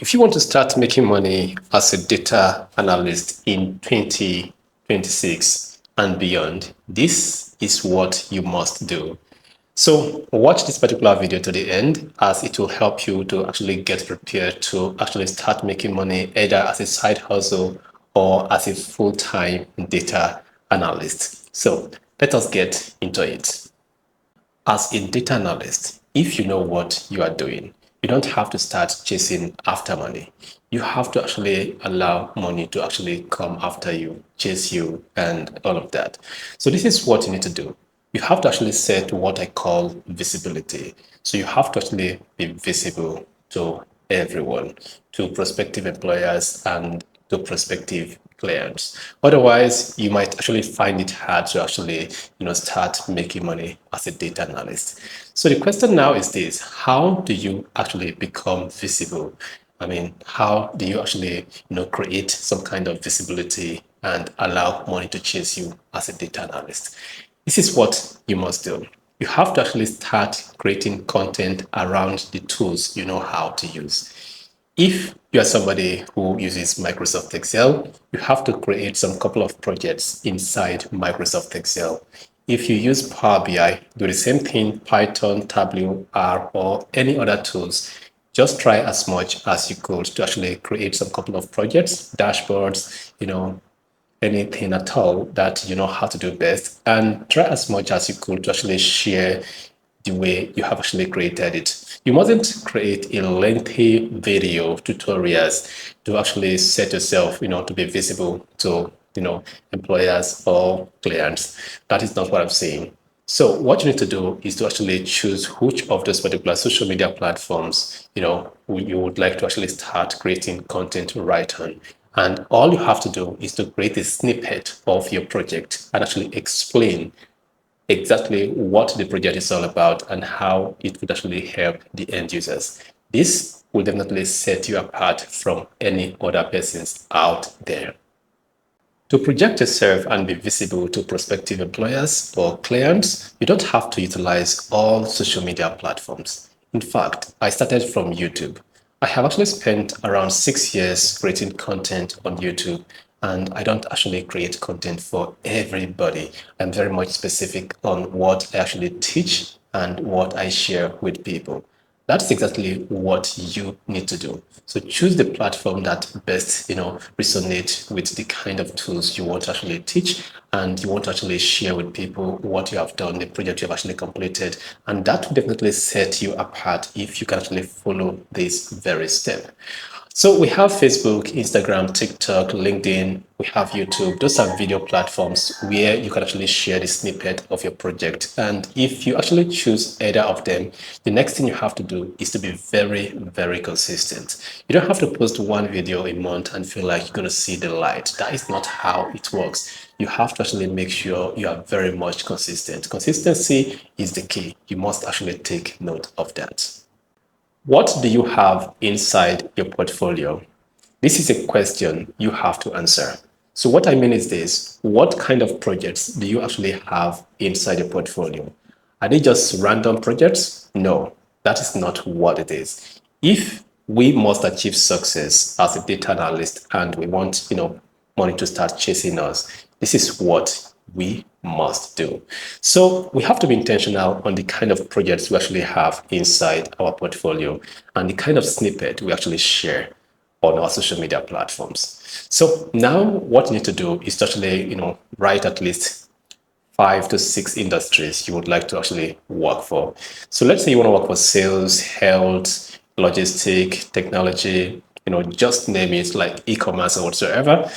If you want to start making money as a data analyst in 2026 and beyond, this is what you must do. So watch this particular video to the end, as it will help you to actually get prepared to actually start making money either as a side hustle or as a full-time data analyst. So let us get into it. As a data analyst, if you know what you are doing, you don't have to start chasing after money. You have to actually allow money to actually come after you, chase you, and all of that. So this is what you need to do. You have to actually set what I call visibility. So you have to actually be visible to everyone, to prospective employers and to prospective clients. Otherwise, you might actually find it hard to actually, start making money as a data analyst. So the question now is this: how do you actually become visible? I mean, how do you actually, create some kind of visibility and allow money to chase you as a data analyst? This is what you must do. You have to actually start creating content around the tools you know how to use. If you are somebody who uses Microsoft Excel, you have to create some couple of projects inside Microsoft Excel. If you use Power BI, do the same thing: Python, Tableau, R, or any other tools. Just try as much as you could to actually create some couple of projects, dashboards, anything at all that you know how to do best, and try as much as you could to actually share the way you have actually created it. You mustn't create a lengthy video tutorials to actually set yourself, to be visible to, employers or clients. That is not what I'm saying. So what you need to do is to actually choose which of those particular social media platforms, you would like to actually start creating content right on. And all you have to do is to create a snippet of your project and actually explain exactly what the project is all about and how it would actually help the end users. This will definitely set you apart from any other persons out there. To project yourself and be visible to prospective employers or clients, you don't have to utilize all social media platforms. In fact, I started from YouTube. I have actually spent around 6 years creating content on YouTube, and I don't actually create content for everybody. I'm very much specific on what I actually teach and what I share with people. That's exactly what you need to do. So choose the platform that best, resonate with the kind of tools you want to actually teach, and you want to actually share with people what you have done, the project you have actually completed. And that will definitely set you apart if you can actually follow this very step. So we have Facebook, Instagram, TikTok, LinkedIn, we have YouTube. Those are video platforms where you can actually share the snippet of your project. And if you actually choose either of them, the next thing you have to do is to be very, very consistent. You don't have to post one video a month and feel like you're going to see the light. That is not how it works. You have to actually make sure you are very much consistent. Consistency is the key. You must actually take note of that. What do you have inside your portfolio? This is a question you have to answer. So what I mean is this: what kind of projects do you actually have inside your portfolio? Are they just random projects? No, that is not what it is. If we must achieve success as a data analyst and we want, money to start chasing us, this is what we must do. So we have to be intentional on the kind of projects we actually have inside our portfolio and the kind of snippet we actually share on our social media platforms. So now what you need to do is to actually, write at least 5 to 6 industries you would like to actually work for. So let's say you want to work for sales, health, logistic, technology, just name it, like e-commerce or whatsoever.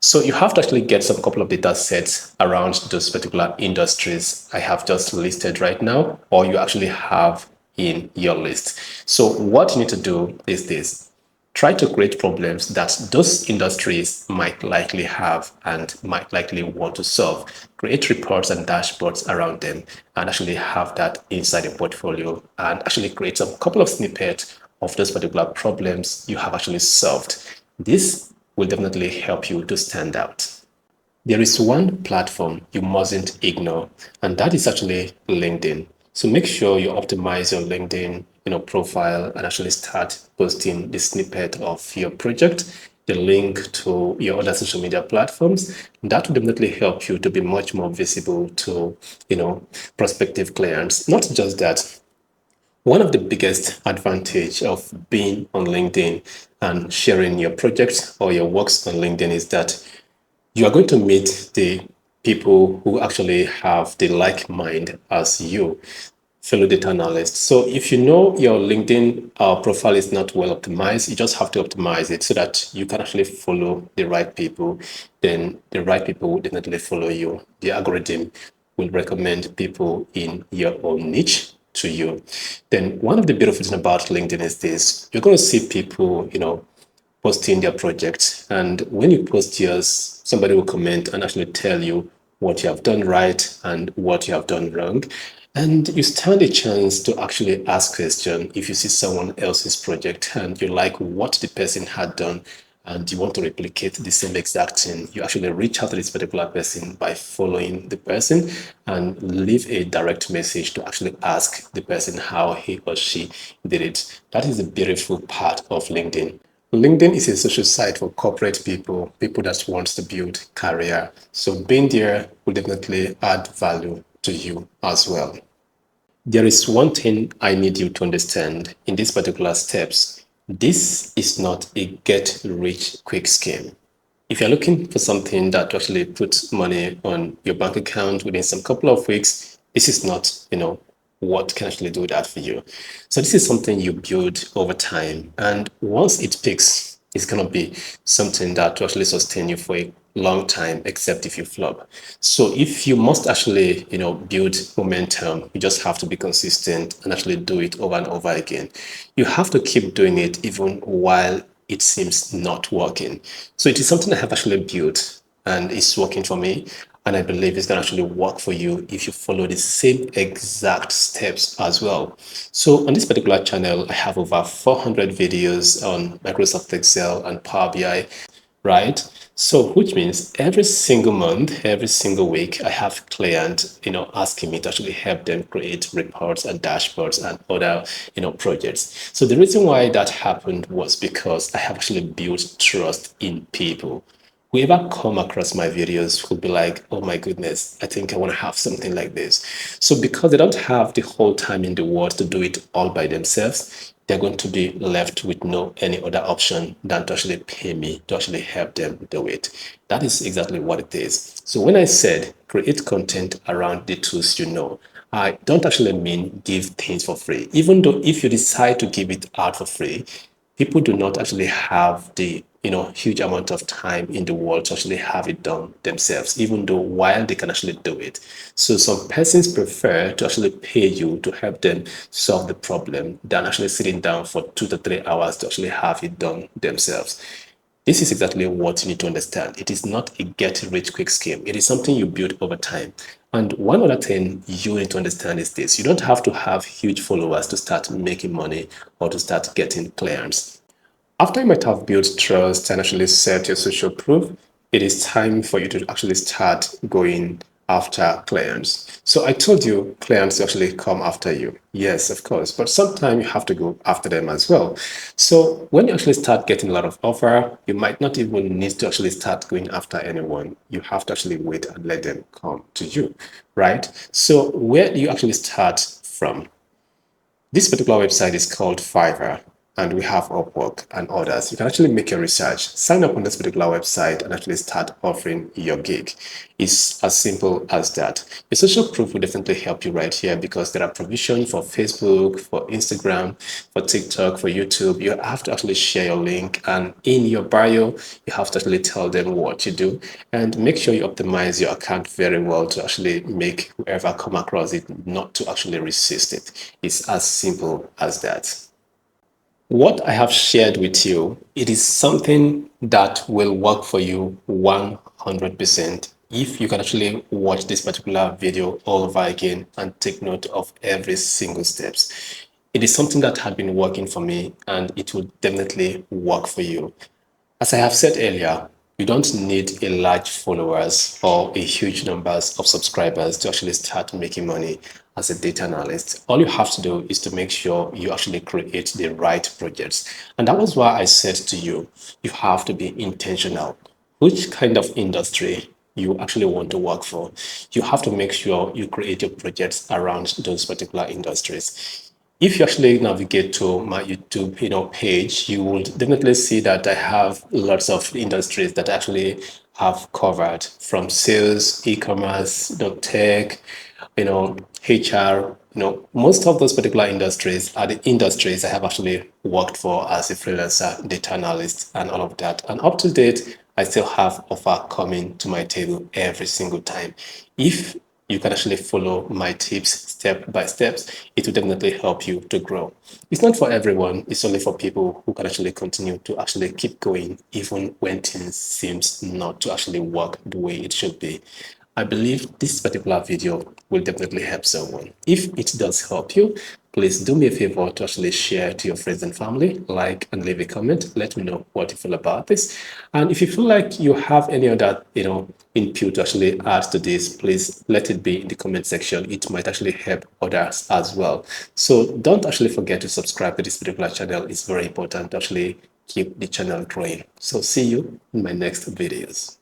So you have to actually get some couple of data sets around those particular industries I have just listed right now, or you actually have in your list. So what you need to do is this: try to create problems that those industries might likely have and might likely want to solve. Create reports and dashboards around them and actually have that inside your portfolio, and actually create some couple of snippets of those particular problems you have actually solved. This will definitely help you to stand out. There is one platform you mustn't ignore, and that is actually LinkedIn. So make sure you optimize your LinkedIn, profile and actually start posting the snippet of your project, the link to your other social media platforms. That will definitely help you to be much more visible to, prospective clients. Not just that, one of the biggest advantage of being on LinkedIn and sharing your projects or your works on LinkedIn is that you are going to meet the people who actually have the like mind as you, fellow data analysts. So if you know your LinkedIn profile is not well optimized, you just have to optimize it so that you can actually follow the right people. Then the right people will definitely follow you. The algorithm will recommend people in your own niche to you. Then one of the beautiful things about LinkedIn is this: you're going to see people, posting their projects. And when you post yours, somebody will comment and actually tell you what you have done right and what you have done wrong. And you stand a chance to actually ask question if you see someone else's project and you like what the person had done and you want to replicate the same exact thing, you actually reach out to this particular person by following the person and leave a direct message to actually ask the person how he or she did it. That is the beautiful part of LinkedIn. LinkedIn is a social site for corporate people, people that want to build career. So being there will definitely add value to you as well. There is one thing I need you to understand in these particular steps. This is not a get rich quick scheme. If you're looking for something that actually puts money on your bank account within some couple of weeks, this is not, what can actually do that for you. So this is something you build over time. And once it picks, it's going to be something that will actually sustain you for a long time, except if you flop. So if you must actually, build momentum, you just have to be consistent and actually do it over and over again. You have to keep doing it even while it seems not working. So it is something I have actually built and it's working for me. And I believe it's going to actually work for you if you follow the same exact steps as well. So on this particular channel, I have over 400 videos on Microsoft Excel and Power BI, right? So which means every single month, every single week, I have clients, asking me to actually help them create reports and dashboards and other, projects. So the reason why that happened was because I have actually built trust in people. Whoever come across my videos will be like, oh my goodness, I think I want to have something like this. So because they don't have the whole time in the world to do it all by themselves, they're going to be left with no any other option than to actually pay me to actually help them do it. That is exactly what it is. So when I said create content around the tools I don't actually mean give things for free. Even though if you decide to give it out for free, people do not actually have the huge amount of time in the world to actually have it done themselves, even though while they can actually do it. So some persons prefer to actually pay you to help them solve the problem than actually sitting down for 2 to 3 hours to actually have it done themselves. This is exactly what you need to understand. It is not a get rich quick scheme. It is something you build over time. And one other thing you need to understand is this: you don't have to have huge followers to start making money or to start getting clients. After you might have built trust and actually set your social proof, it is time for you to actually start going after clients. So I told you clients actually come after you. Yes, of course, but sometimes you have to go after them as well. So when you actually start getting a lot of offer, you might not even need to actually start going after anyone. You have to actually wait and let them come to you, right? So where do you actually start from? This particular website is called Fiverr, and we have Upwork and others. You can actually make your research, sign up on this particular website, and actually start offering your gig. It's as simple as that. Your social proof will definitely help you right here because there are provisions for Facebook, for Instagram, for TikTok, for YouTube. You have to actually share your link, and in your bio, you have to actually tell them what you do, and make sure you optimize your account very well to actually make whoever come across it not to actually resist it. It's as simple as that. What I have shared with you, it is something that will work for you 100% if you can actually watch this particular video all over again and take note of every single steps. It is something that had been working for me and it will definitely work for you. As I have said earlier, You don't need a large followers or a huge numbers of subscribers to actually start making money as a data analyst. All you have to do is to make sure you actually create the right projects. And that was why I said to you, you have to be intentional. Which kind of industry you actually want to work for? You have to make sure you create your projects around those particular industries. If you actually navigate to my YouTube, page, you will definitely see that I have lots of industries that I actually have covered, from sales, e-commerce, tech, HR. Most of those particular industries are the industries I have actually worked for as a freelancer, data analyst, and all of that. And up to date, I still have offer coming to my table every single time. If you can actually follow my tips step by steps, it will definitely help you to grow. It's not for everyone. It's only for people who can actually continue to actually keep going even when things seems not to actually work the way it should be. I believe this particular video will definitely help someone. If it does help you, please do me a favor to actually share to your friends and family, like and leave a comment. Let me know what you feel about this. And if you feel like you have any other, input to actually add to this, please let it be in the comment section. It might actually help others as well. So don't actually forget to subscribe to this particular channel. It's very important to actually keep the channel growing. So see you in my next videos.